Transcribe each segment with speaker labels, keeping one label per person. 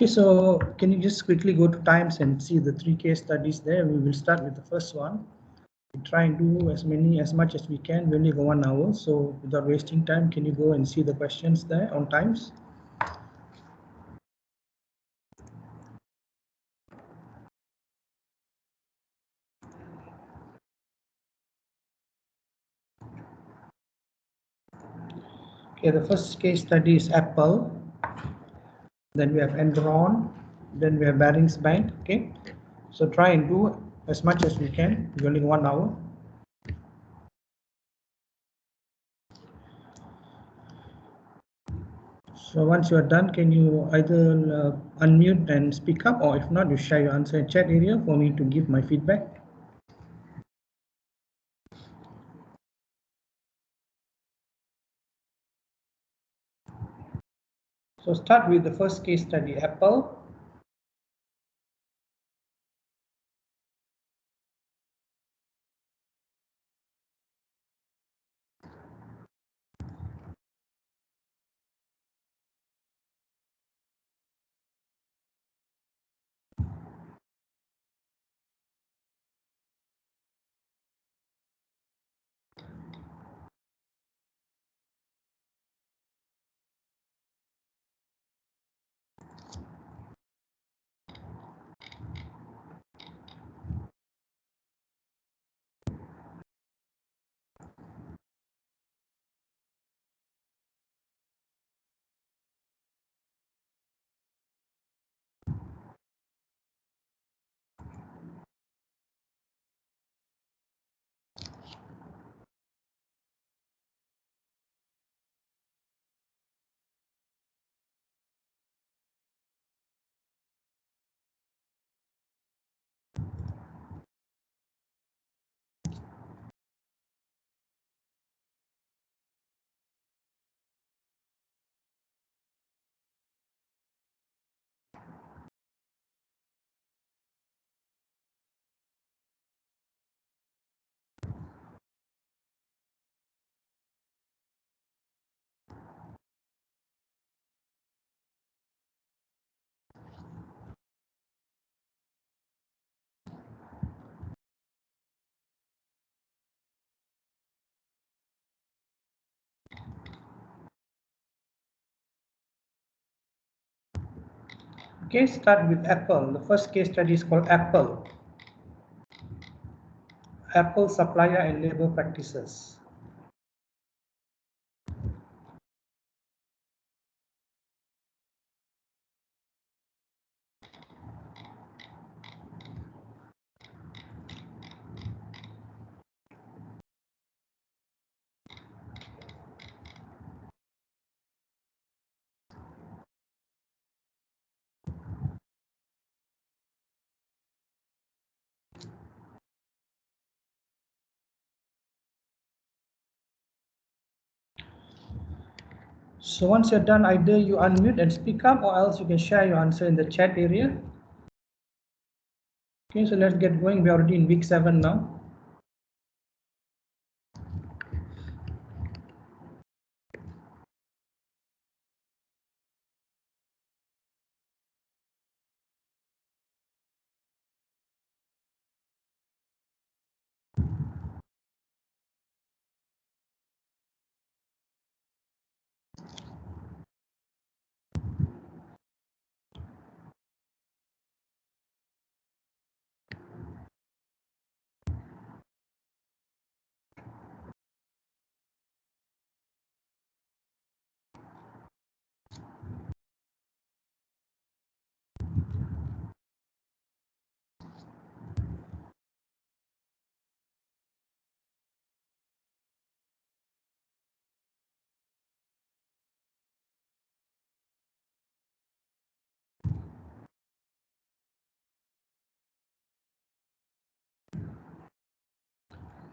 Speaker 1: Okay, so can you just quickly go to times and see the 3 case studies there? We will start with the first one. We try and do as much as we can. We only go 1 hour, so without wasting time, can you go and see the questions there on times? Okay, the first case study is Apple. Then we have Enron. Then we have Barings Bank. Okay, so try and do as much as we can. We only 1 hour. So once you are done, can you either unmute and speak up, or if not, you share your answer in chat area for me to give my feedback. So start with the first case study, Apple. Okay, start with Apple. The first case study is called Apple. Apple supplier and labor practices. So once you're done, either you unmute and speak up, or else you can share your answer in the chat area. Okay, so let's get going. We're already in week 7 now.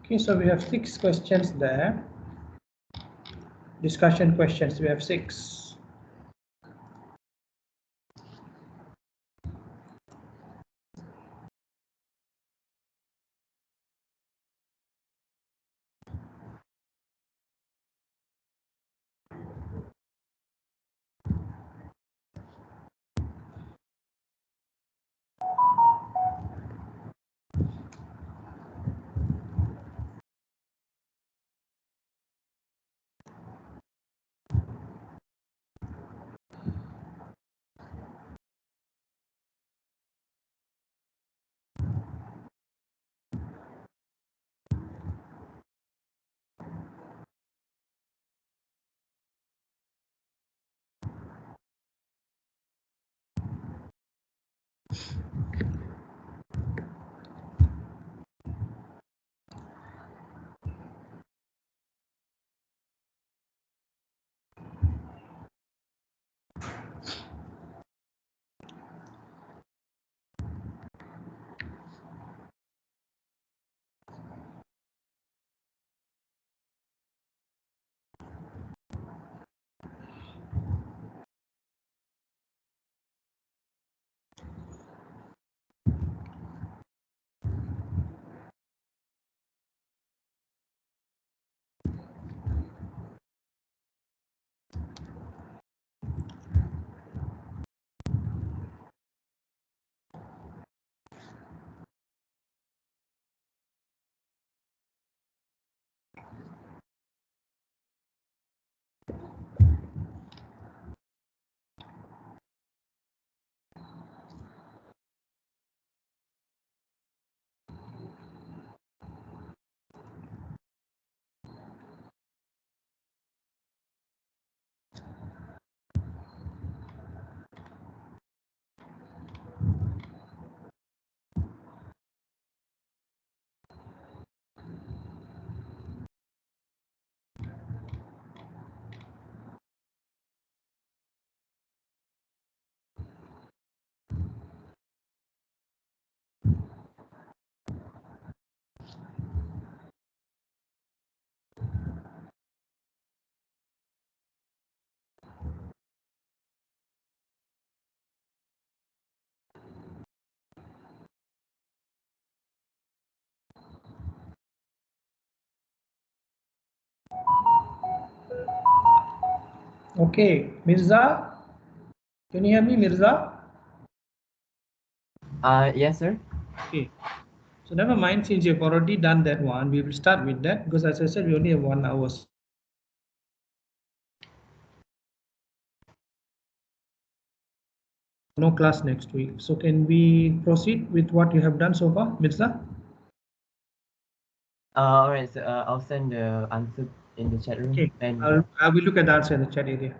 Speaker 1: Okay, so we have 6 questions there. Discussion questions, we have 6. Okay, Mirza, can you hear me, Mirza?
Speaker 2: Yes, sir.
Speaker 1: Okay, so never mind, since you've already done that one, we will start with that because as I said, we only have 1 hour. No class next week. So can we proceed with what you have done so far, Mirza?
Speaker 2: All right. So I'll send the answer in the chat room.
Speaker 1: Okay,
Speaker 2: And
Speaker 1: I will look at the answer in the chat area.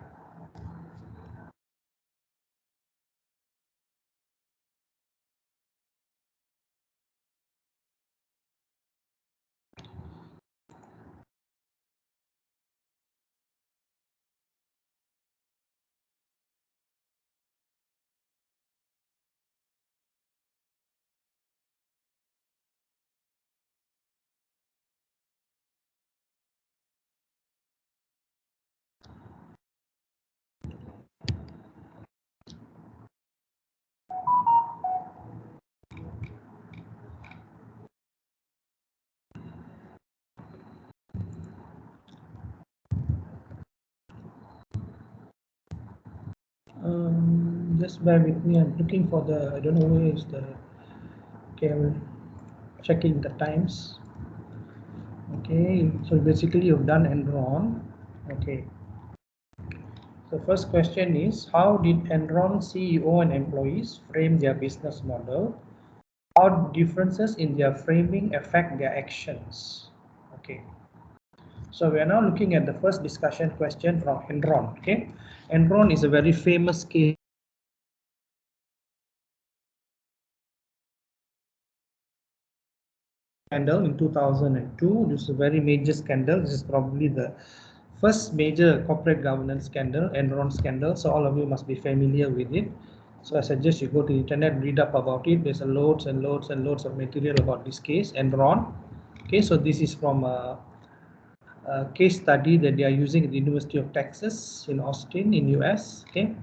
Speaker 1: Just bear with me. I'm looking for the. I don't know where is the. Okay, I'm checking the times. Okay, so basically you've done Enron. Okay. The first question is, how did Enron CEO and employees frame their business model? How differences in their framing affect their actions? Okay. So we are now looking at the first discussion question from Enron. Okay. Enron is a very famous case scandal in 2002. This is a very major scandal. This is probably the first major corporate governance scandal, Enron scandal. So all of you must be familiar with it. So I suggest you go to the internet, read up about it. There's a loads and loads and loads of material about this case, Enron. Okay, so this is from a case study that they are using at the University of Texas in Austin in US. Okay,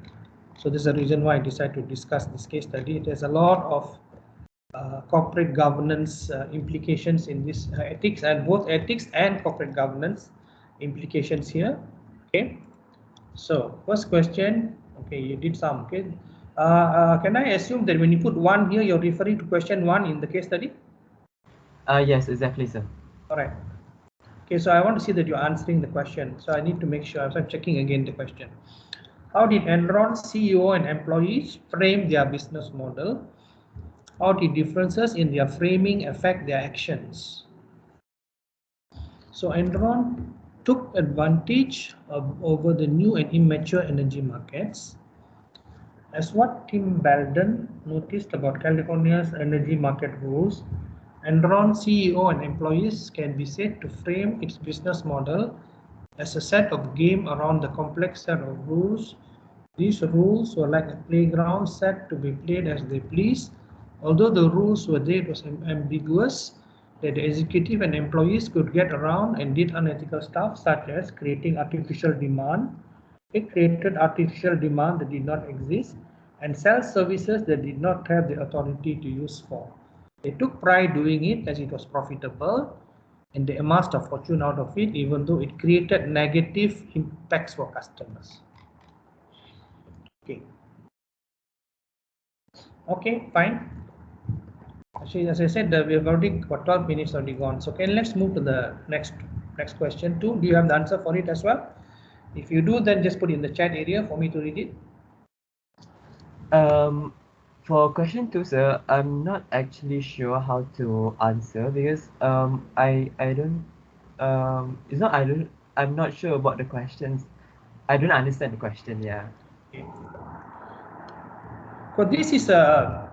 Speaker 1: so this is the reason why I decided to discuss this case study. There's a lot of corporate governance implications in this ethics, and both ethics and corporate governance implications here. Okay, so first question. Okay, you did some. Okay, can I assume that when you put one here, you're referring to question one in the case study?
Speaker 2: yes, exactly, sir.
Speaker 1: All right. Okay, so I want to see that you're answering the question. So I need to make sure. So I'm checking again the question. How did Enron CEO and employees frame their business model? How did differences in their framing affect their actions? So Enron took advantage of over the new and immature energy markets As what Tim Belden noticed about California's energy market rules, Enron CEO and employees can be said to frame its business model as a set of game around the complex set of rules. These rules were like a playground set to be played as they please. Although the rules were there, it was ambiguous that the executive and employees could get around and did unethical stuff such as creating artificial demand. It created artificial demand that did not exist and sell services that did not have the authority to use for. They took pride doing it as it was profitable, and they amassed a fortune out of it, even though it created negative impacts for customers. Okay. Okay, fine. Actually, as I said, we've already got 12 minutes already gone. So, okay, let's move to the next question. Too. Do you have the answer for it as well? If you do, then just put it in the chat area for me to read it.
Speaker 2: For question 2, sir, I'm not actually sure how to answer because I don't it's not I'm not sure about the questions. I don't understand the question. Yeah.
Speaker 1: Okay. So this is a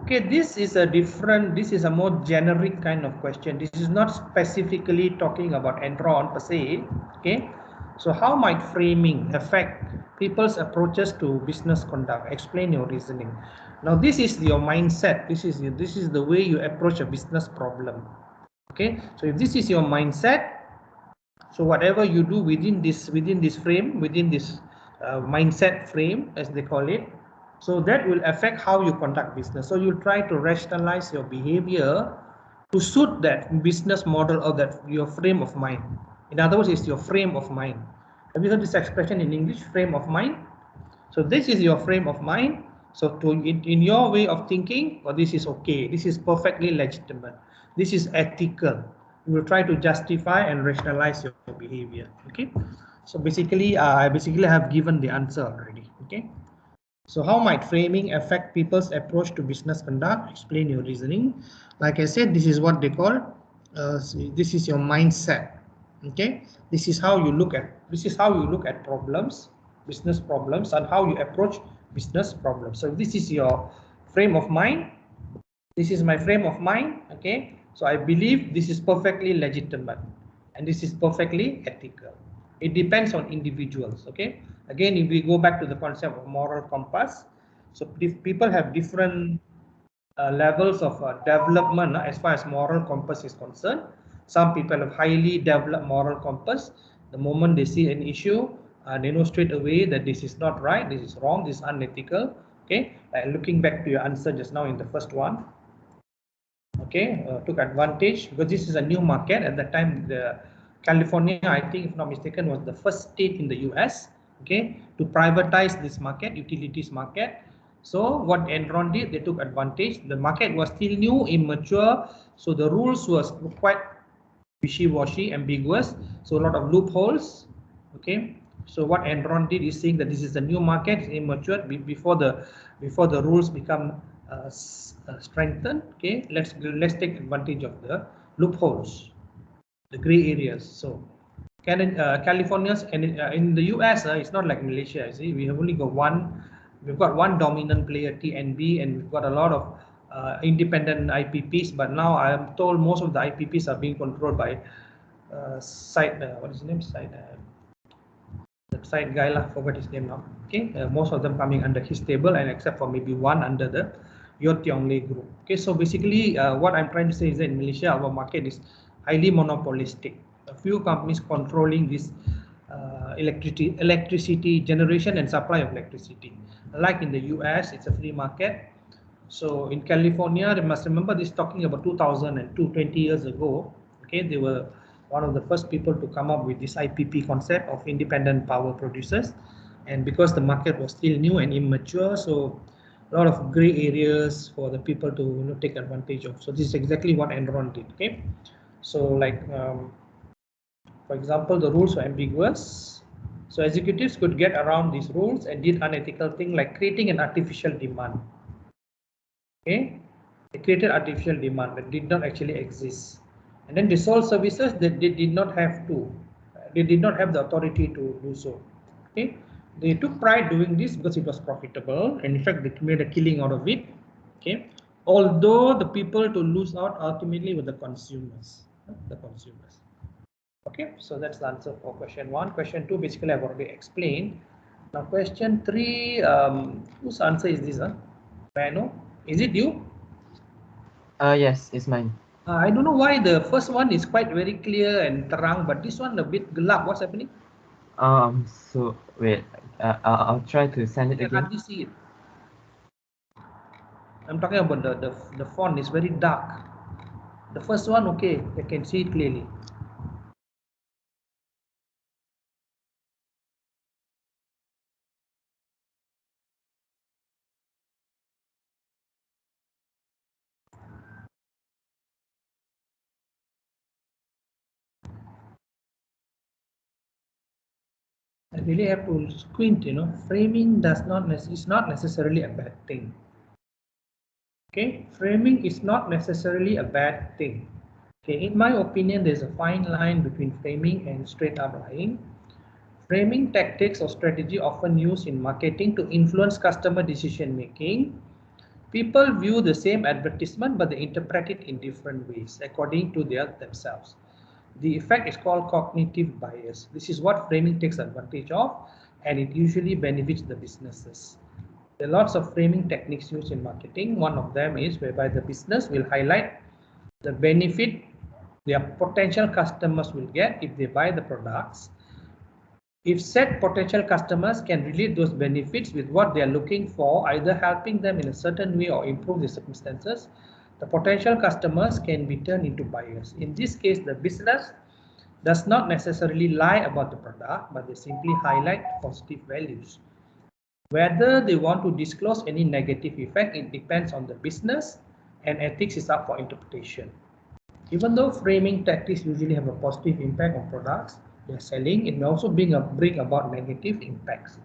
Speaker 1: this is a different. This is a more generic kind of question. This is not specifically talking about Enron per se. Okay. So how might framing affect people's approaches to business conduct? Explain your reasoning. Now this is your mindset. This is the way you approach a business problem. Okay. So if this is your mindset, so whatever you do within this frame, within this mindset frame, as they call it, so that will affect how you conduct business. So you try to rationalize your behavior to suit that business model or that your frame of mind. In other words, it's your frame of mind. Have you heard this expression in English, frame of mind? So this is your frame of mind. So in your way of thinking, well, this is okay. This is perfectly legitimate. This is ethical. You will try to justify and rationalize your behavior. Okay. So basically, I have given the answer already. Okay. So how might framing affect people's approach to business conduct? Explain your reasoning. Like I said, this is what they call, this is your mindset. Okay, this is how you look at problems, business problems, and how you approach business problems. So this is your frame of mind. This is my frame of mind. Okay, so I believe this is perfectly legitimate and this is perfectly ethical. It depends on individuals. Okay, again, if we go back to the concept of moral compass, so if people have different levels of development as far as moral compass is concerned. Some people have highly developed moral compass. The moment they see an issue, they know straight away that this is not right, this is wrong, this is unethical. Okay, looking back to your answer just now in the first one, okay, took advantage because this is a new market. At that time, the California, I think, if not mistaken, was the first state in the US, okay, to privatize this market, utilities market. So what Enron did, they took advantage. The market was still new, immature, so the rules was quite wishy-washy, ambiguous, so a lot of loopholes. Okay, so what Enron did is saying that this is a new market, it's immature, before the rules become strengthened. Okay, let's take advantage of the loopholes, the gray areas. So California's and in the US, it's not like Malaysia. See, we have only got one. We've got one dominant player, TNB, and we've got a lot of independent IPPs. But now I am told most of the IPPs are being controlled by what is his name? The side guy lah, forgot his name now. Okay, most of them coming under his table, and except for maybe one under the Yeo Tiong Lei group. Okay, so basically, what I'm trying to say is that in Malaysia, our market is highly monopolistic. A few companies controlling this electricity generation and supply of electricity. Like in the US, it's a free market. So in California, you must remember this, talking about 2002, 20 years ago. Okay, they were one of the first people to come up with this IPP concept of independent power producers. And because the market was still new and immature, so a lot of gray areas for the people to take advantage of. So this is exactly what Enron did. Okay, so like for example, the rules were ambiguous. So executives could get around these rules and did unethical thing like creating an artificial demand. Okay, they created artificial demand that did not actually exist, and then they sold services that they did not have the authority to do so. Okay, They took pride doing this because it was profitable, and in fact they made a killing out of it. Okay, although the people to lose out ultimately were the consumers. Okay, so that's the answer for question 1. Question 2, basically I've already explained. Now question 3, whose answer is this? May I know? Is it you?
Speaker 2: Yes, it's mine.
Speaker 1: I don't know why the first one is quite very clear and terang, but this one a bit gelap. What's happening?
Speaker 2: So wait, I'll try to send it
Speaker 1: I can
Speaker 2: again.
Speaker 1: hardly see it. I'm talking about the font is very dark. The first one, okay, I can see it clearly. I really have to squint, Framing is not necessarily a bad thing. Okay, framing is not necessarily a bad thing. Okay, in my opinion, there's a fine line between framing and straight up lying. Framing tactics or strategy often used in marketing to influence customer decision making. People view the same advertisement, but they interpret it in different ways according to themselves. The effect is called cognitive bias. This is what framing takes advantage of, and it usually benefits the businesses. There are lots of framing techniques used in marketing. One of them is whereby the business will highlight the benefit their potential customers will get if they buy the products. If said potential customers can relate those benefits with what they are looking for, either helping them in a certain way or improve their circumstances, the potential customers can be turned into buyers. In this case, the business does not necessarily lie about the product, but they simply highlight positive values. Whether they want to disclose any negative effect, it depends on the business, and ethics is up for interpretation. Even though framing tactics usually have a positive impact on products they're selling, it may also bring about negative impacts.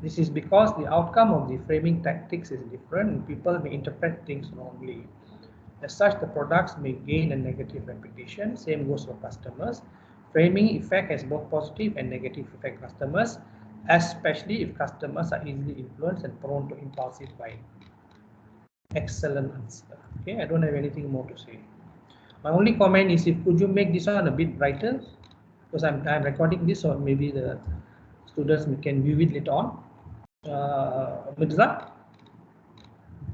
Speaker 1: This is because the outcome of the framing tactics is different and people may interpret things wrongly. As such, the products may gain a negative reputation. Same goes for customers. Framing effect has both positive and negative effect on customers, especially if customers are easily influenced and prone to impulsive buying. Excellent answer. Okay, I don't have anything more to say. My only comment is, if could you make this one a bit brighter, because I'm recording this, or maybe the students can view it later on. Mirza,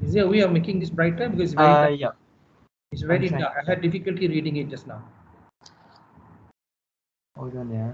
Speaker 1: is there a way of making this brighter, because it's very dark?
Speaker 2: Yeah,
Speaker 1: It's
Speaker 2: I'm
Speaker 1: very
Speaker 2: trying.
Speaker 1: dark. I had difficulty reading it just now.
Speaker 2: Hold on, yeah.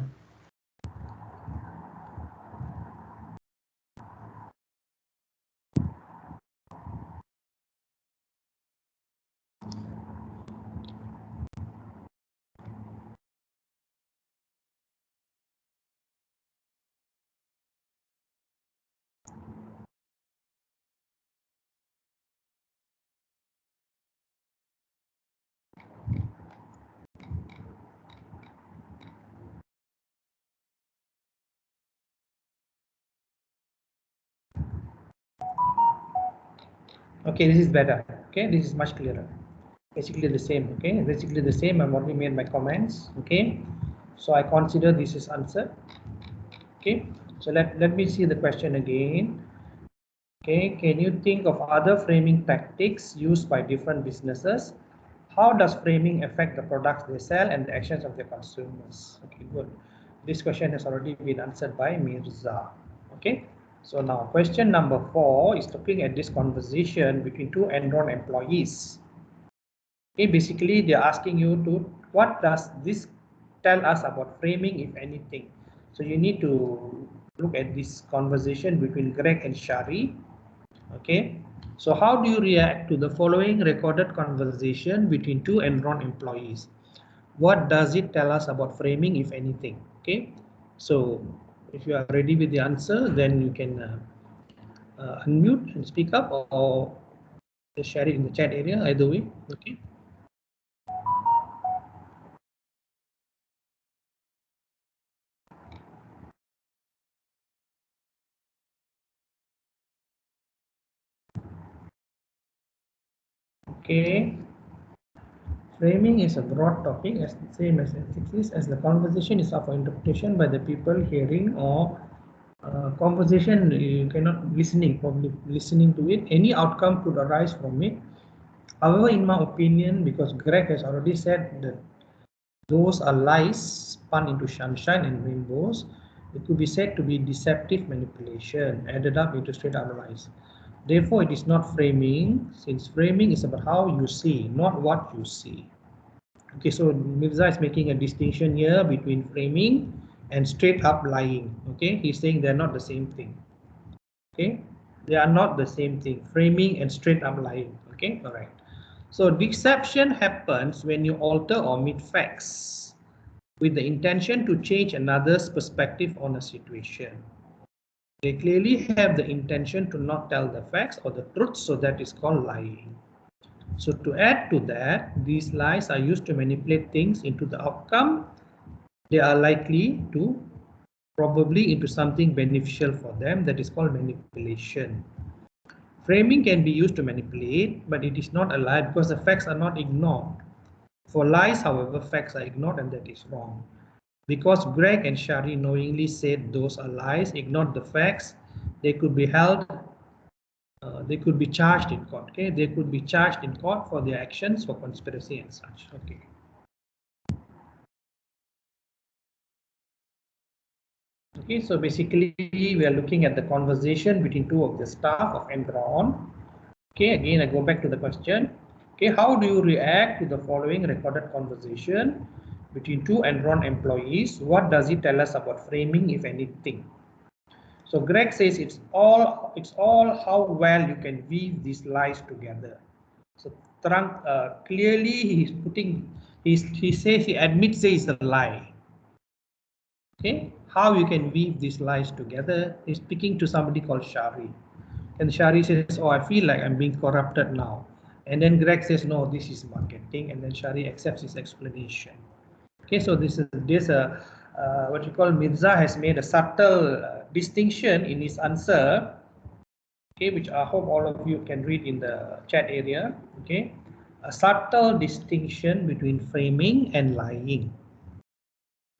Speaker 1: Okay, this is better. Okay, this is much clearer. Basically the same. Okay, basically the same. I've already made my comments. Okay, so I consider this is answered. Okay, so let me see the question again. Okay, can you think of other framing tactics used by different businesses? How does framing affect the products they sell and the actions of their consumers? Okay, good. This question has already been answered by Mirza. Okay, so now question number 4 is looking at this conversation between two Enron employees. Okay, basically they're asking you to, what does this tell us about framing, if anything? So you need to look at this conversation between Greg and Shari. Okay, so how do you react to the following recorded conversation between two Enron employees? What does it tell us about framing, if anything? Okay, so if you are ready with the answer, then you can unmute and speak up, or just share it in the chat area, either way. Okay. Okay. Framing is a broad topic, as the same as ethics is, as the conversation is up for interpretation by the people hearing or Conversation, you cannot listening, probably listening to it. Any outcome could arise from it. However, in my opinion, because Greg has already said that those are lies spun into sunshine and rainbows, it could be said to be deceptive manipulation added up into straight up lies. Therefore, it is not framing, since framing is about how you see, not what you see. Okay, so Mirza is making a distinction here between framing and straight up lying. Okay, he's saying they're not the same thing. Okay, they are not the same thing, framing and straight up lying. Okay, all right. So deception happens when you alter or omit facts with the intention to change another's perspective on a situation. They clearly have the intention to not tell the facts or the truth, so that is called lying. So to add to that, these lies are used to manipulate things into the outcome they are likely to, probably into something beneficial for them, that is called manipulation. Framing can be used to manipulate, but it is not a lie because the facts are not ignored. For lies, however, facts are ignored, and that is wrong. Because Greg and Shari knowingly said those are lies, ignored the facts, they could be held, they could be charged in court. Okay, they could be charged in court for their actions, for conspiracy and such. Okay. Okay, so basically we are looking at the conversation between two of the staff of Enron. Okay, again I go back to the question. Okay, how do you react to the following recorded conversation between two Enron employees? What does it tell us about framing, if anything? So Greg says it's all how well you can weave these lies together. So clearly he's putting, he says, he admits it's a lie. Okay, how you can weave these lies together. He's speaking to somebody called Shari, and Shari says, oh, I feel like I'm being corrupted now. And then Greg says, no, this is marketing, and then Shari accepts his explanation. Okay, so this is a what you call, Mirza has made a subtle distinction in his answer, okay, which I hope all of you can read in the chat area. Okay, a subtle distinction between framing and lying.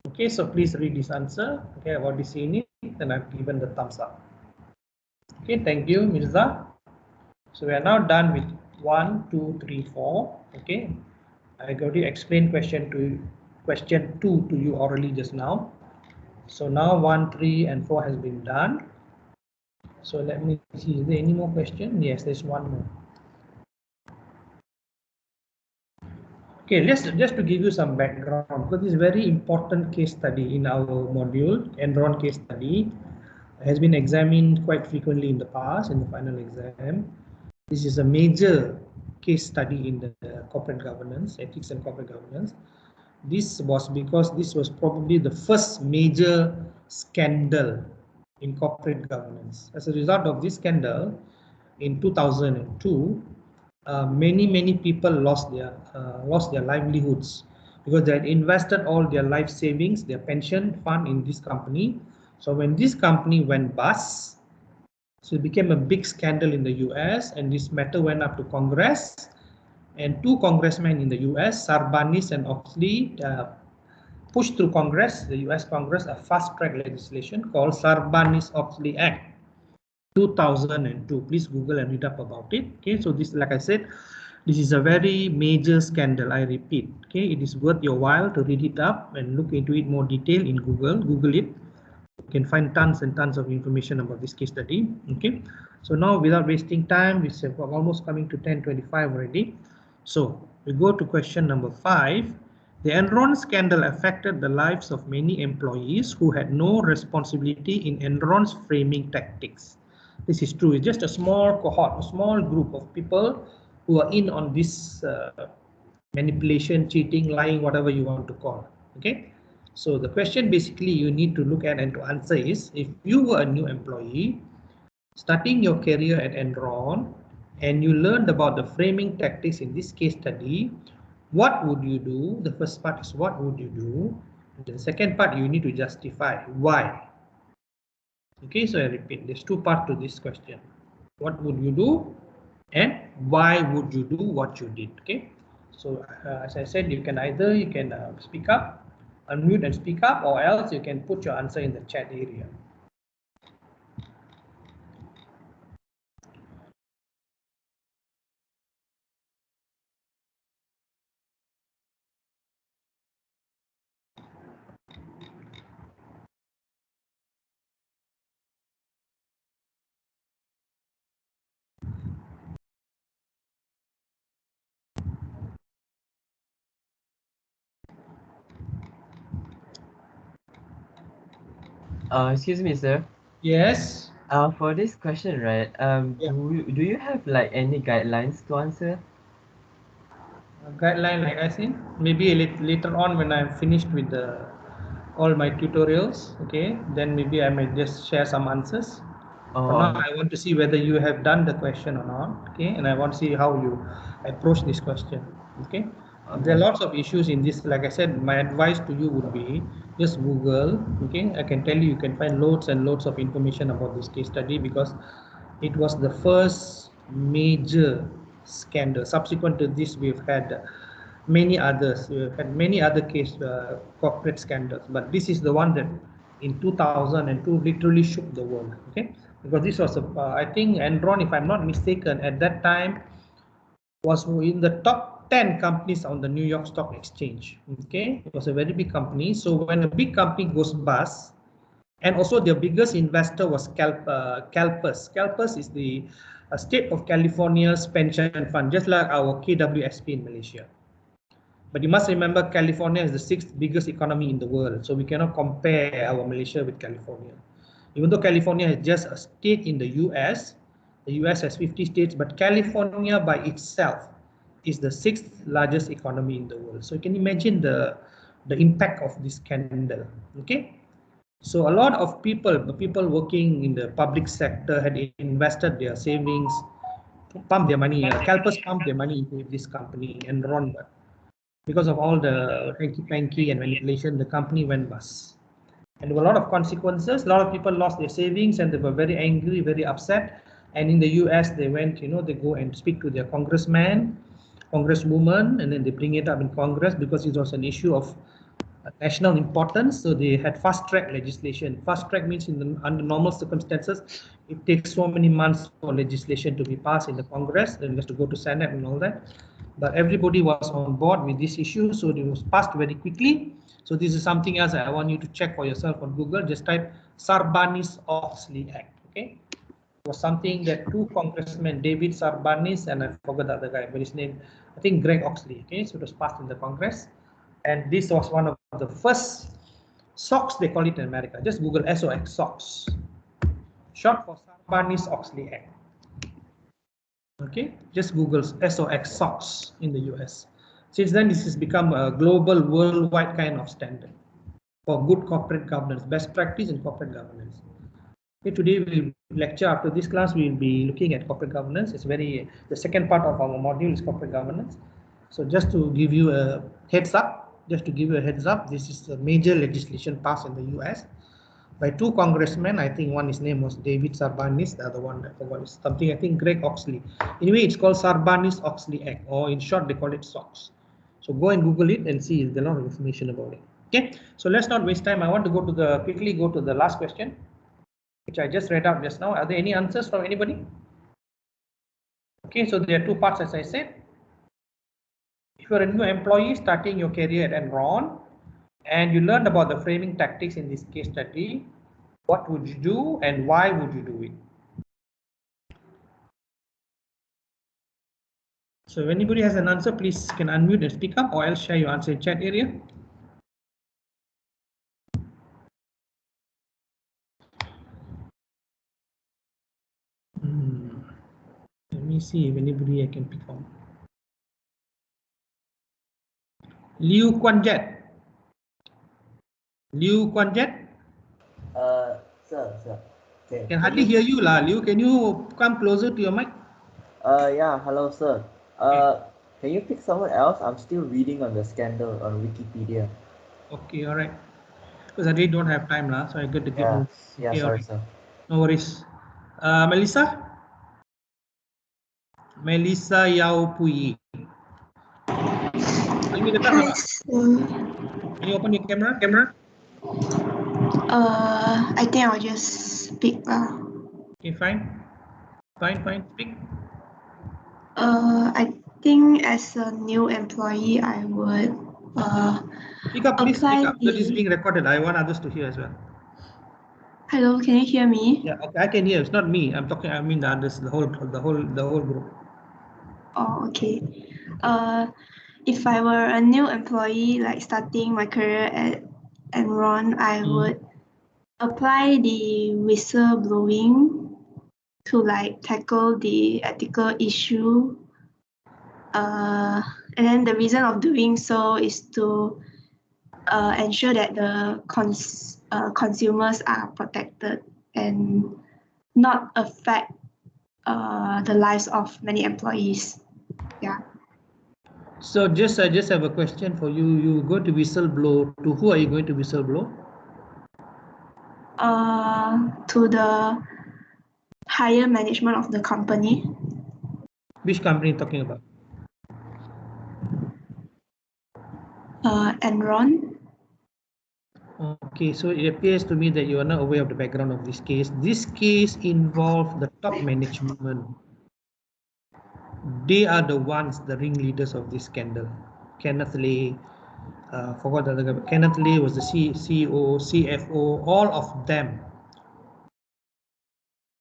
Speaker 1: Okay, so please read this answer. Okay, I've already seen it, and I've given the thumbs up. Okay, thank you, Mirza. So we are now done with 1, 2, 3, 4. Okay, I got to explain question 2 to you orally just now. So now 1, 3, and 4 has been done. So let me see, is there any more question? Yes, there's one more. Okay, just to give you some background, because this is very important case study in our module, Enron case study, has been examined quite frequently in the past in the final exam. This is a major case study in the corporate governance, ethics and corporate governance. This was because this was probably the first major scandal in corporate governance. As a result of this scandal, in 2002, many people lost their livelihoods because they had invested all their life savings, their pension fund in this company. So when this company went bust, so it became a big scandal in the US, and this matter went up to Congress, and two congressmen in the US, Sarbanes and Oxley, pushed through Congress, the US Congress, a fast-track legislation called Sarbanes-Oxley Act 2002. Please Google and read up about it. Okay, so this, like I said, this is a very major scandal. I repeat. Okay, it is worth your while to read it up and look into it more detail in Google. Google it. You can find tons and tons of information about this case study. Okay, so now without wasting time, we're almost coming to 10:25 already. So we go to question number 5. The Enron scandal affected the lives of many employees who had no responsibility in Enron's framing tactics. This is true. It's just a small cohort, a small group of people who are in on this manipulation, cheating, lying, whatever you want to call. Okay. So the question basically you need to look at and to answer is, if you were a new employee starting your career at Enron and you learned about the framing tactics in this case study, what would you do? The first part is what would you do? And the second part, you need to justify why. Okay, so I repeat, there's two parts to this question. What would you do? And why would you do what you did? Okay, so as I said, you can either speak up, unmute and speak up, or else you can put your answer in the chat area.
Speaker 2: Excuse me, sir.
Speaker 1: Yes.
Speaker 2: For this question, right?
Speaker 1: Yeah.
Speaker 2: Do you have like any guidelines to answer?
Speaker 1: Guideline, like I said, maybe later on when I'm finished with all my tutorials, okay, then maybe I might just share some answers. For now,
Speaker 2: Oh,
Speaker 1: I want to see whether you have done the question or not, okay, and I want to see how you approach this question, okay. There are
Speaker 2: okay.
Speaker 1: lots of issues in this. Like I said, my advice to you would be just Google, okay. I can tell you, you can find loads and loads of information about this case study because it was the first major scandal. Subsequent to this, we've had many others. We've had many other corporate scandals, but this is the one that in 2002 literally shook the world. Okay, because this was I think Enron, if I'm not mistaken, at that time was in the top 10 companies on the New York Stock Exchange. Okay, it was a very big company. So when a big company goes bust, and also their biggest investor was CalPERS. CalPERS is the state of California's pension fund, just like our KWSP in Malaysia. But you must remember, California is the sixth biggest economy in the world, so we cannot compare our Malaysia with California. Even though California is just a state in the US, the US has 50 states, but California by itself is the sixth largest economy in the world. So you can imagine the impact of this scandal. Okay. So a lot of people, the people working in the public sector, had invested their savings, pump their money. CalPERS pumped their money into this company, Enron. But because of all the hanky-panky and manipulation, the company went bust. And there were a lot of consequences. A lot of people lost their savings and they were very angry, very upset. And in the US, they went, they go and speak to their congressman, congresswoman, and then they bring it up in Congress because it was an issue of national importance. So they had fast track legislation. Fast track means under normal circumstances, it takes so many months for legislation to be passed in the Congress, then it has to go to Senate and all that. But everybody was on board with this issue, so it was passed very quickly. So this is something else I want you to check for yourself on Google. Just type Sarbanes-Oxley Act. Okay, it was something that two congressmen, David Sarbanes and I forgot the other guy, but his name, I think Greg Oxley. Okay, so it was passed in the Congress, and this was one of the first SOX, they call it in America. Just Google SOX, SOX, short for Sarbanes-Oxley Act. Okay, just Google SOX, SOX in the US. Since then, this has become a global, worldwide kind of standard for good corporate governance, best practice in corporate governance. Okay, today we'll lecture. After this class, we'll be looking at corporate governance. The second part of our module is corporate governance. So just to give you a heads up, this is a major legislation passed in the US by two congressmen. I think one, his name was David Sarbanes, the other one, I forgot, something, I think Greg Oxley. Anyway, it's called Sarbanes-Oxley Act, or in short, they call it SOX. So go and Google it and see, there's a lot of information about it. Okay, so let's not waste time. I want to quickly go to the last question, which I just read out just now. Are there any answers from anybody? Okay, so there are two parts, as I said. If you're a new employee starting your career at Enron and you learned about the framing tactics in this case study, what would you do and why would you do it? So if anybody has an answer, please can unmute and speak up, or else share your answer in chat area. Let me see if anybody I can pick on. Liu Kuanjet. Liu Kuanjet?
Speaker 3: Sir.
Speaker 1: Can hardly hear you, lah. Liu, can you come closer to your mic?
Speaker 3: Yeah, hello, sir.
Speaker 1: Okay.
Speaker 3: Can you pick someone else? I'm still reading on the scandal on Wikipedia.
Speaker 1: Okay, all right. Because I really don't have time, lah, so I got to get moving.
Speaker 3: Yeah,
Speaker 1: Okay,
Speaker 3: sorry,
Speaker 1: right.
Speaker 3: sir.
Speaker 1: No worries. Melissa? Melissa Yao Pui. Unmute the camera. Can you open your camera?
Speaker 4: I think I'll just speak.
Speaker 1: Okay, fine. Fine. Speak.
Speaker 4: I think as a new employee, I would
Speaker 1: Speak up, please.
Speaker 4: apply
Speaker 1: Speak up. That is being recorded. I want others to hear as well.
Speaker 4: Hello, can you hear me?
Speaker 1: Yeah, okay, I can hear. It's not me. I'm talking. I mean the others, the whole group.
Speaker 4: Oh, okay. If I were a new employee, like starting my career at Enron, I would apply the whistleblowing to like tackle the ethical issue. And then the reason of doing so is to ensure that the consumers are protected and not affect the lives of many employees. Yeah.
Speaker 1: So I just have a question for you. You go to whistleblow. To who are you going to whistleblow?
Speaker 4: To the higher management of the company.
Speaker 1: Which company are you talking about?
Speaker 4: Enron.
Speaker 1: Okay, so it appears to me that you are not aware of the background of this case. This case involves the top management. They are the ones, the ringleaders of this scandal. Kenneth Lay, forgot the other guy. Kenneth Lay was the CEO, CFO, all of them.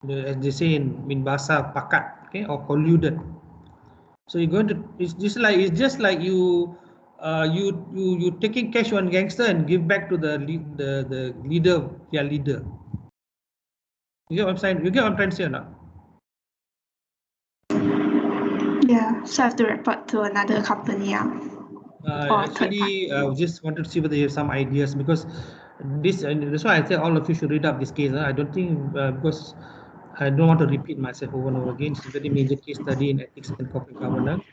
Speaker 1: As they say in Bahasa Pakat, okay, or colluded. So you're going to, it's just like you you taking cash one gangster and give back to the leader, their leader. You get what I'm saying? You get what I'm trying to say or not?
Speaker 4: Yeah, so I have to report to another company. Yeah.
Speaker 1: Actually, I just wanted to see whether you have some ideas, because this, and that's why I say all of you should read up this case. I don't think, because I don't want to repeat myself over and over again. It's a very major case study in ethics and corporate governance.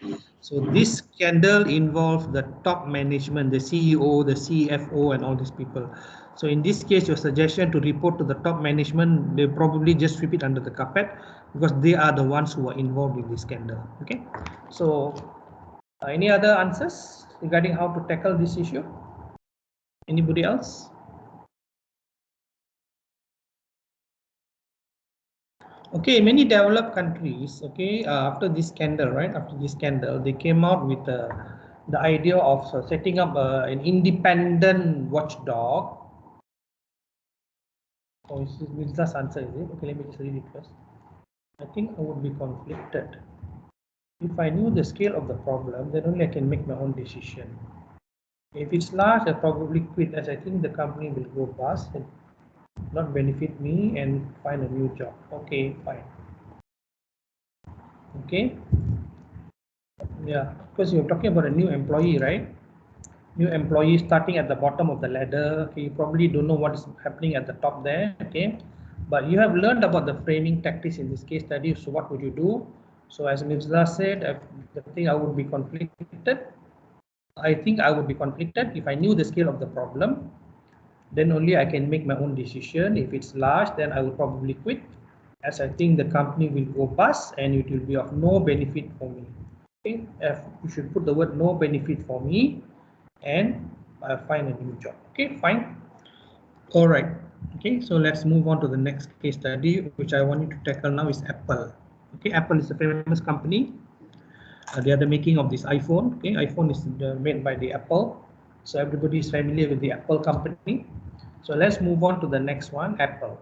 Speaker 1: So this scandal involves the top management, the CEO, the CFO, and all these people. So in this case, your suggestion to report to the top management, they probably just sweep it under the carpet, because they are the ones who are involved in this scandal. Okay, so any other answers regarding how to tackle this issue? Anybody else? Okay, many developed countries, okay, after this scandal, right? After this scandal, they came out with the idea of setting up an independent watchdog. Oh, will just answer, is it? Okay, let me just read it first. I think I would be conflicted. If I knew the scale of the problem, then only I can make my own decision. If it's large, I'll probably quit, as I think the company will go bust and not benefit me and find a new job. Okay, fine. Okay, yeah, because you're talking about a new employee, right? New employee starting at the bottom of the ladder. Okay, you probably don't know what is happening at the top there. Okay, but you have learned about the framing tactics in this case study. So what would you do? So as Mirza said, the thing I would be conflicted. I think I would be conflicted if I knew the scale of the problem. Then only I can make my own decision. If it's large, then I will probably quit, as I think the company will go bust and it will be of no benefit for me. Okay, you should put the word no benefit for me, and I'll find a new job. Okay, fine. All right. Okay, so let's move on to the next case study, which I want you to tackle now is Apple. Okay, Apple is a famous company. They are the making of this iPhone. Okay, iPhone is made by the Apple, so everybody is familiar with the Apple company. So let's move on to the next one, Apple.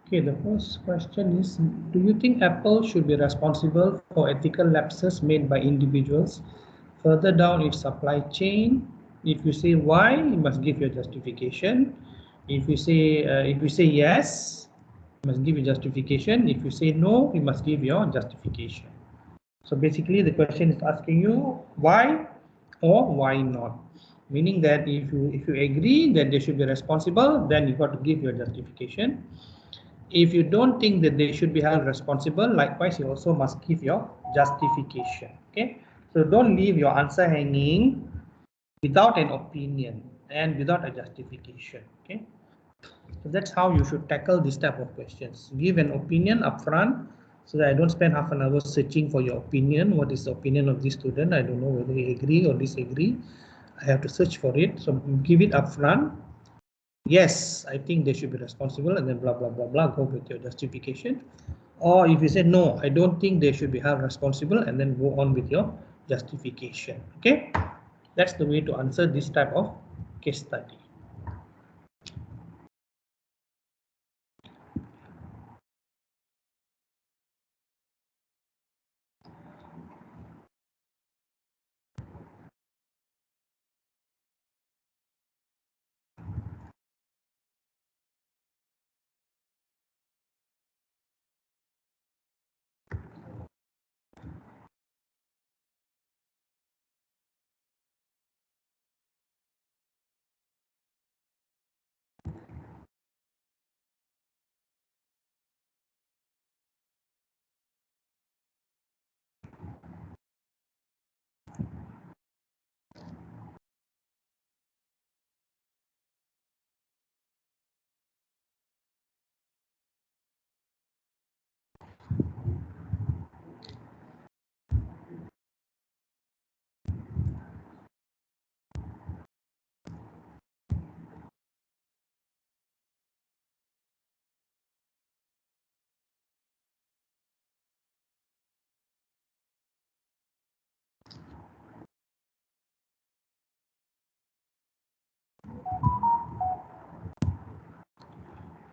Speaker 1: Okay, the first question is, do you think Apple should be responsible for ethical lapses made by individuals further down its supply chain? If you say why, you must give your justification. If you say yes, you must give your justification. If you say no, you must give your justification. So basically the question is asking you why or why not. Meaning that if you agree that they should be responsible, then you got to give your justification. If you don't think that they should be held responsible, likewise, you also must give your justification. Okay, so don't leave your answer hanging without an opinion and without a justification. Okay, so that's how you should tackle this type of questions. Give an opinion upfront so that I don't spend half an hour searching for your opinion. What is the opinion of this student? I don't know whether he agree or disagree. I have to search for it. So give it upfront. Yes, I think they should be responsible, and then blah blah blah blah, go with your justification. Or if you say no, I don't think they should be held responsible, and then go on with your justification. Okay, that's the way to answer this type of case study.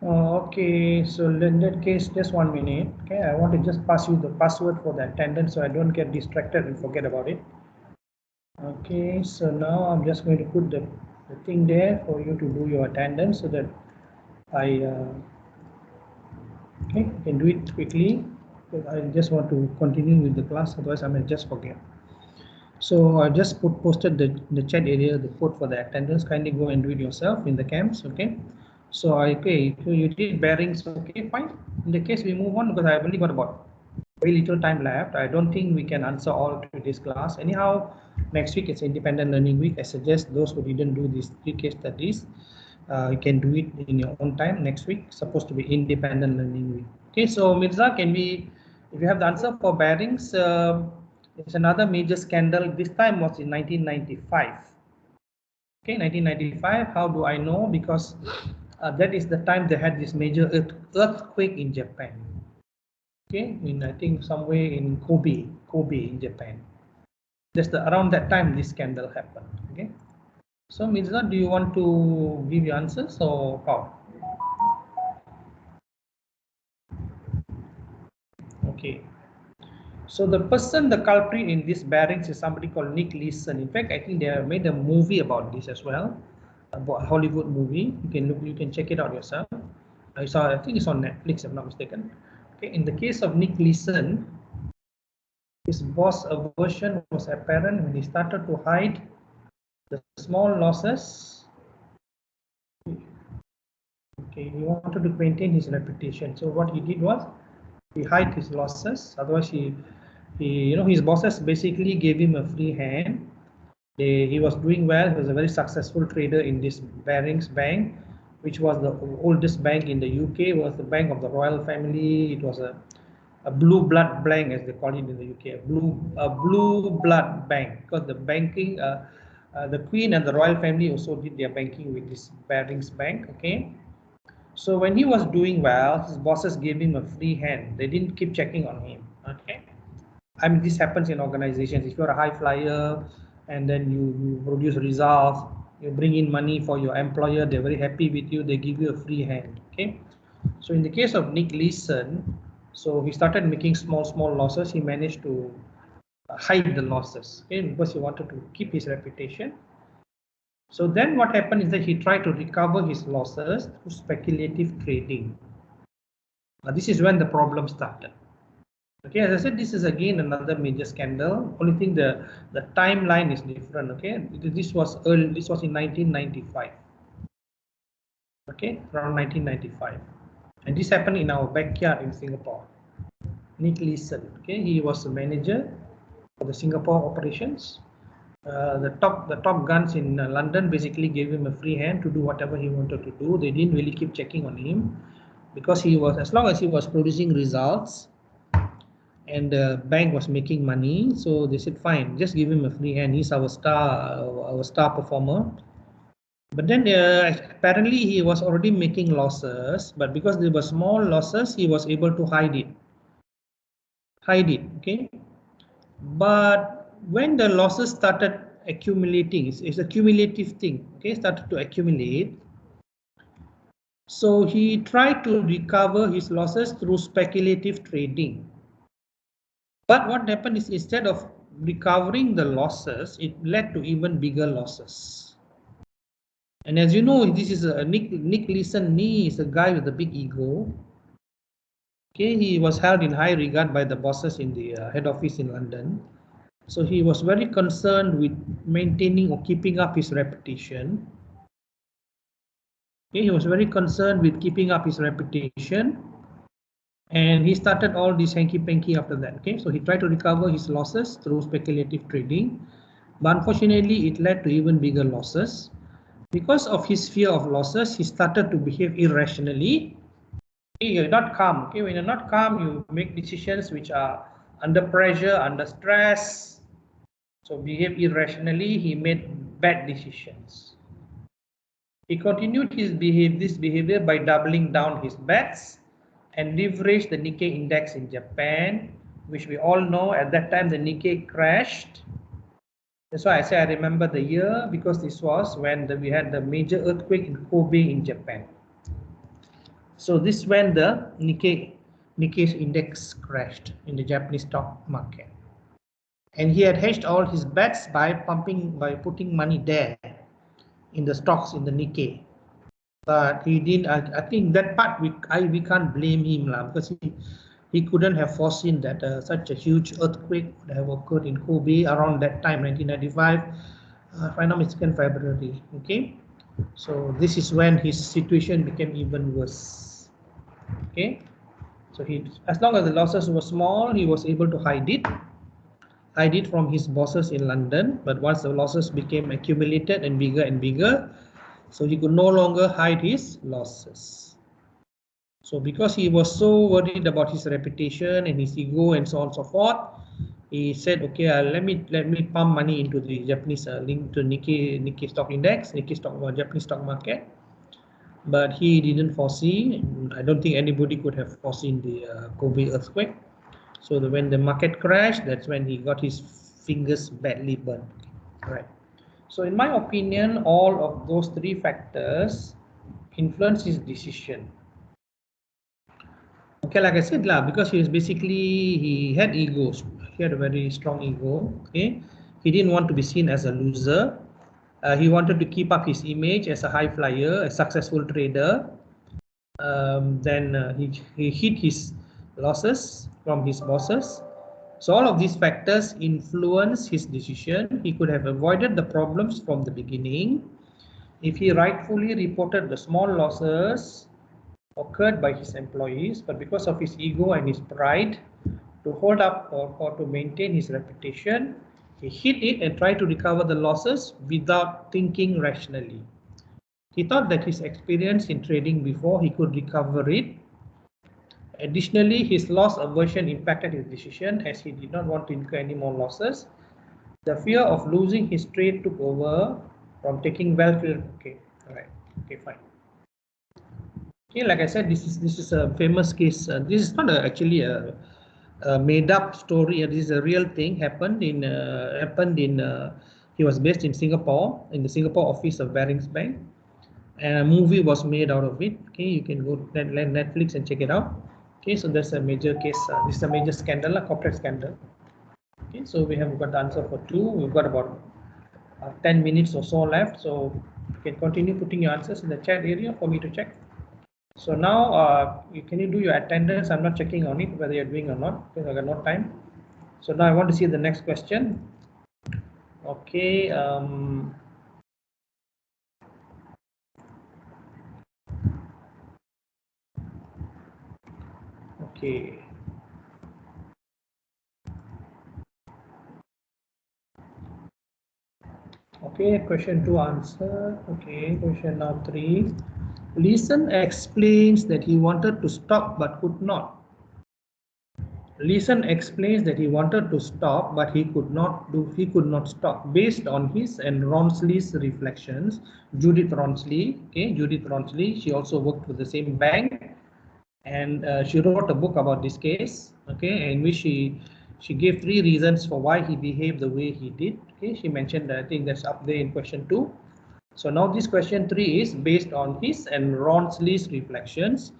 Speaker 1: Okay, so in that case, just 1 minute. Okay, I want to just pass you the password for the attendance so I don't get distracted and forget about it. Okay, so now I'm just going to put the thing there for you to do your attendance so that okay, I can do it quickly. I just want to continue with the class, otherwise I may just forget. So I just posted the chat area, the code for the attendance. Kindly go and do it yourself in the camps. Okay. So okay, so you did bearings. Okay, fine. In the case we move on because I've only got about very little time left. I don't think we can answer all to this class. Anyhow, next week it's independent learning week. I suggest those who didn't do these 3 case studies, you can do it in your own time. Next week supposed to be independent learning week. Okay, so Mirza, can we, if you have the answer for bearings, it's another major scandal. This time was in 1995. Okay, 1995. How do I know? Because that is the time they had this major earthquake in Japan. Okay, in I think somewhere in Kobe in Japan. Just around that time this scandal happened. Okay, so Mirza, do you want to give your answers or how? Okay, so the person, the culprit in this bearings is somebody called Nick Leeson. In fact, I think they have made a movie about this as well, about a Hollywood movie. You can look, you can check it out yourself. I think it's on Netflix, if I'm not mistaken. Okay, in the case of Nick Leeson, his boss aversion was apparent when he started to hide the small losses. Okay, he wanted to maintain his reputation. So what he did was he hid his losses. Otherwise, his bosses basically gave him a free hand. He was doing well. He was a very successful trader in this Barings Bank, which was the oldest bank in the UK. It was the bank of the royal family. It was a blue blood bank, as they call it in the UK, a blue blood bank, because the banking, the Queen and the royal family also did their banking with this Barings Bank. Okay, so when he was doing well, his bosses gave him a free hand. They didn't keep checking on him. Okay, I mean, this happens in organizations. If you're a high flyer and then you produce results, you bring in money for your employer, they're very happy with you, they give you a free hand. Okay, So in the case of Nick Leeson, so he started making small losses. He managed to hide the losses, okay, because he wanted to keep his reputation. So then what happened is that he tried to recover his losses through speculative trading. This is when the problem started. Okay, as I said, this is again another major scandal. Only thing the timeline is different. Okay, this was early. This was in 1995. Okay, around 1995, and this happened in our backyard in Singapore. Nick Leeson. Okay, he was the manager for the Singapore operations. The top guns in London basically gave him a free hand to do whatever he wanted to do. They didn't really keep checking on him because he was, as long as he was producing results and the bank was making money, so they said fine, just give him a free hand. He's our star performer. But then apparently he was already making losses, but because there were small losses, he was able to hide it. Okay. But when the losses started accumulating, it's a cumulative thing, okay, started to accumulate. So he tried to recover his losses through speculative trading. But what happened is instead of recovering the losses, it led to even bigger losses. And as you know, this is Nick Leeson. He is a guy with a big ego. Okay, he was held in high regard by the bosses in the head office in London. So he was very concerned with maintaining or keeping up his reputation. Okay, he was very concerned with keeping up his reputation, and he started all this hanky-panky after that. Okay, so he tried to recover his losses through speculative trading, but unfortunately, it led to even bigger losses. Because of his fear of losses, he started to behave irrationally. Okay, you're not calm. Okay, when you're not calm, you make decisions which are under pressure, under stress. So behave irrationally, he made bad decisions. He continued this behavior by doubling down his bets and leveraged the Nikkei index in Japan, which we all know at that time the Nikkei crashed. That's why I say I remember the year, because this was when we had the major earthquake in Kobe in Japan. So this when the Nikkei index crashed in the Japanese stock market. And he had hedged all his bets by putting money there in the stocks in the Nikkei. But he didn't. I think that part we can't blame him because he couldn't have foreseen that such a huge earthquake would have occurred in Kobe around that time, 1995, if I'm not mistaken, February. Okay, so this is when his situation became even worse. Okay, so as long as the losses were small, he was able to hide it from his bosses in London. But once the losses became accumulated and bigger, so he could no longer hide his losses. So because he was so worried about his reputation and his ego and so on and so forth, he said, okay, let me pump money into the Japanese link to Nikkei stock index, Japanese stock market. But he didn't foresee. I don't think anybody could have foreseen the Kobe earthquake. So when the market crashed, that's when he got his fingers badly burned. All right. So in my opinion, all of those three factors influence his decision. Okay, like I said, because he had egos. He had a very strong ego. Okay, he didn't want to be seen as a loser. He wanted to keep up his image as a high flyer, a successful trader. Then he hid his losses from his bosses. So all of these factors influence his decision. He could have avoided the problems from the beginning if he rightfully reported the small losses occurred by his employees, but because of his ego and his pride to hold up or to maintain his reputation, he hid it and tried to recover the losses without thinking rationally. He thought that his experience in trading before, he could recover it. Additionally, his loss aversion impacted his decision as he did not want to incur any more losses. The fear of losing his trade took over from taking okay, all right, okay, fine. Okay, like I said, this is a famous case. This is not actually a made up story. This is a real thing happened in he was based in Singapore, in the Singapore office of Barings Bank. and a movie was made out of it. Okay, you can go to Netflix and check it out. Okay, so that's a major case. This is a major scandal, a corporate scandal. Okay, so we have got the answer for 2. We've got about 10 minutes or so left, so you can continue putting your answers in the chat area for me to check. So now, can you do your attendance? I'm not checking on it whether you're doing or not because I got no time. So now I want to see the next question. Okay. Okay. Okay, question 2 answer. Okay, question now 3. Leeson explains that he wanted to stop but could not. Leeson explains that he wanted to stop but he could not stop based on his and Ronsley's reflections. Judith Ronsley, okay, Judith Ronsley, she also worked with the same bank, and she wrote a book about this case, okay, in which she gave 3 reasons for why he behaved the way he did. Okay, she mentioned that. I think that's up there in question 2. So now this question 3 is based on his and Ronsley's reflections.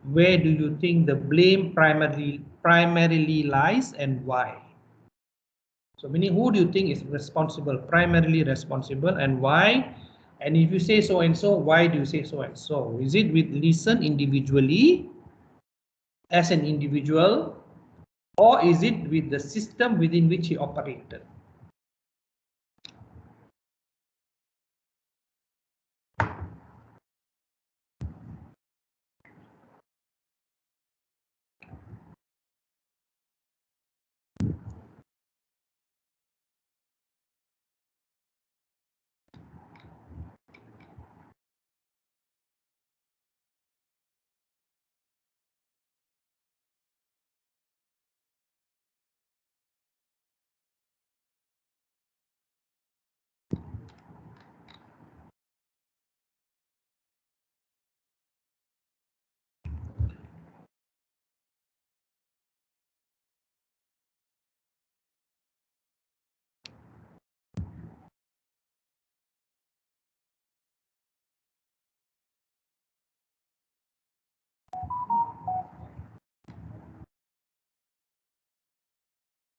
Speaker 1: Where do you think the blame primarily lies and why? So meaning, who do you think is responsible, primarily responsible, and why? And if you say so and so, why do you say so and so? Is it with Leeson individually, as an individual, or is it with the system within which he operated?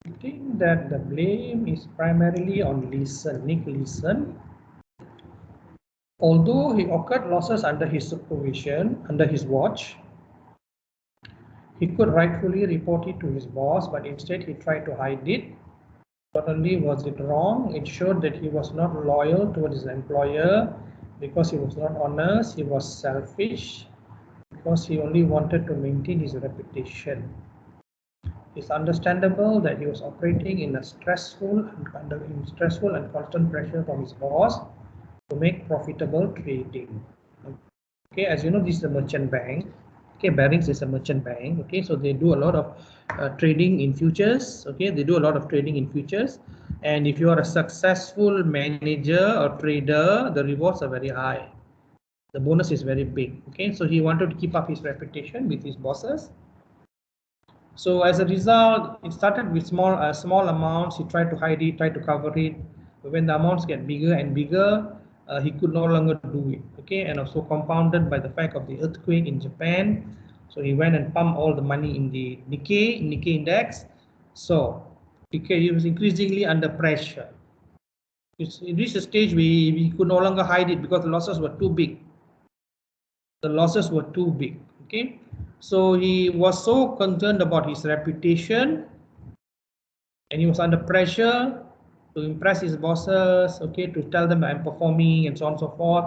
Speaker 1: I think that the blame is primarily on Leeson, Nick Leeson. Although he occurred losses under his supervision, under his watch, he could rightfully report it to his boss, but instead he tried to hide it. Not only was it wrong, it showed that he was not loyal towards his employer because he was not honest, he was selfish, because he only wanted to maintain his reputation. It's understandable that he was operating in a stressful and constant pressure from his boss to make profitable trading. Okay, as you know, this is a merchant bank. Okay, Barings is a merchant bank. Okay, so they do a lot of trading in futures. Okay, they do a lot of trading in futures, and if you are a successful manager or trader, the rewards are very high. The bonus is very big. Okay, so he wanted to keep up his reputation with his bosses. So as a result, it started with small amounts. He tried to hide it, tried to cover it. But when the amounts get bigger and bigger, he could no longer do it. Okay, and also compounded by the fact of the earthquake in Japan. So he went and pumped all the money in the Nikkei index. So he was increasingly under pressure. It reached a stage where we could no longer hide it because the losses were too big. The losses were too big. Okay, so he was so concerned about his reputation, and he was under pressure to impress his bosses, okay, to tell them I'm performing and so on and so forth.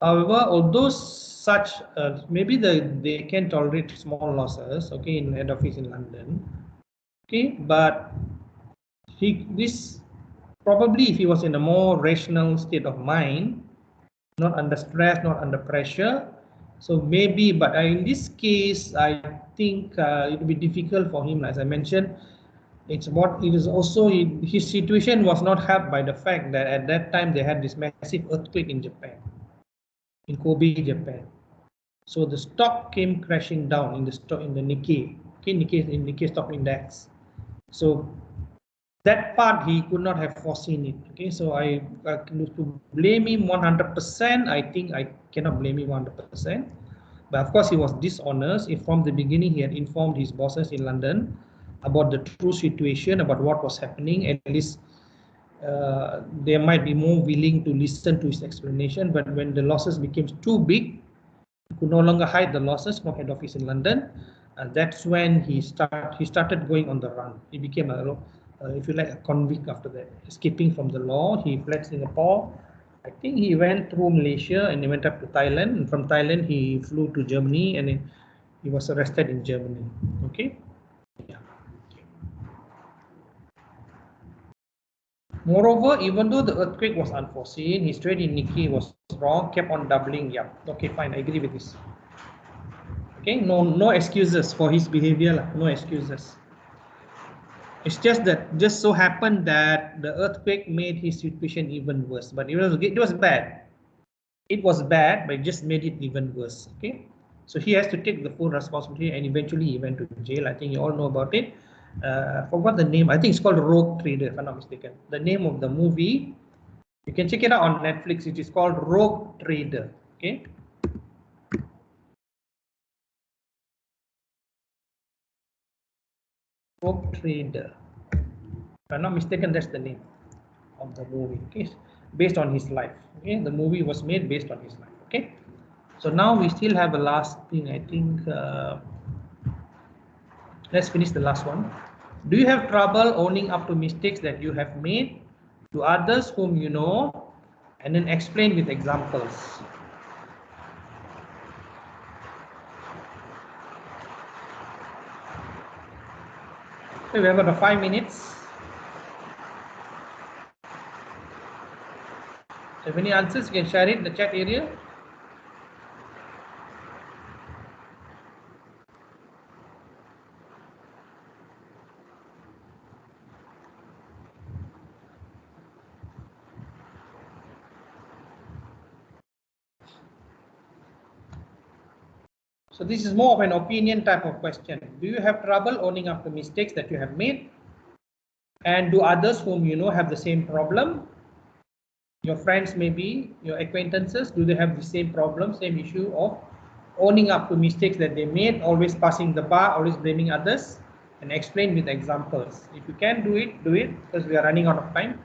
Speaker 1: However, although such maybe they can tolerate small losses, okay, in head office in London, okay, but this probably, if he was in a more rational state of mind, not under stress, not under pressure, so maybe, but in this case, I think it will be difficult for him, as I mentioned. It is also, his situation was not helped by the fact that at that time they had this massive earthquake in Japan, in Kobe, Japan. So the stock came crashing down in the Nikkei, okay, Nikkei stock index. So that part he could not have foreseen it. Okay, so to blame him 100%, I think I cannot blame him 100%. But of course, he was dishonest. If from the beginning he had informed his bosses in London about the true situation, about what was happening, at least they might be more willing to listen to his explanation. But when the losses became too big, he could no longer hide the losses from head office in London. That's when he started going on the run. He became if you like, a convict after that, escaping from the law. He fled Singapore. I think he went through Malaysia and he went up to Thailand. And from Thailand, he flew to Germany and he was arrested in Germany. Okay. Yeah. Moreover, even though the earthquake was unforeseen, his trade in Nikkei was wrong, kept on doubling. Yeah. Okay, fine. I agree with this. Okay, no excuses for his behavior. No excuses. It's just that just so happened that the earthquake made his situation even worse. But it was bad. It was bad, but it just made it even worse. Okay, so he has to take the full responsibility, and eventually he went to jail. I think you all know about it. Forgot the name. I think it's called Rogue Trader, if I'm not mistaken. The name of the movie, you can check it out on Netflix. It is called Rogue Trader. Okay. Rogue Trader. If I'm not mistaken, that's the name of the movie. Okay, based on his life. Okay, the movie was made based on his life. Okay, so now we still have a last thing. I think let's finish the last one. Do you have trouble owning up to mistakes that you have made to others whom you know, and then explain with examples? Okay, we have about 5 minutes. So if any answers, you can share it in the chat area. So this is more of an opinion type of question. Do you have trouble owning up to mistakes that you have made? And do others whom you know have the same problem? Your friends, maybe your acquaintances, do they have the same problem, same issue of owning up to mistakes that they made, always passing the bar, always blaming others? And explain with examples. If you can do it, because we are running out of time.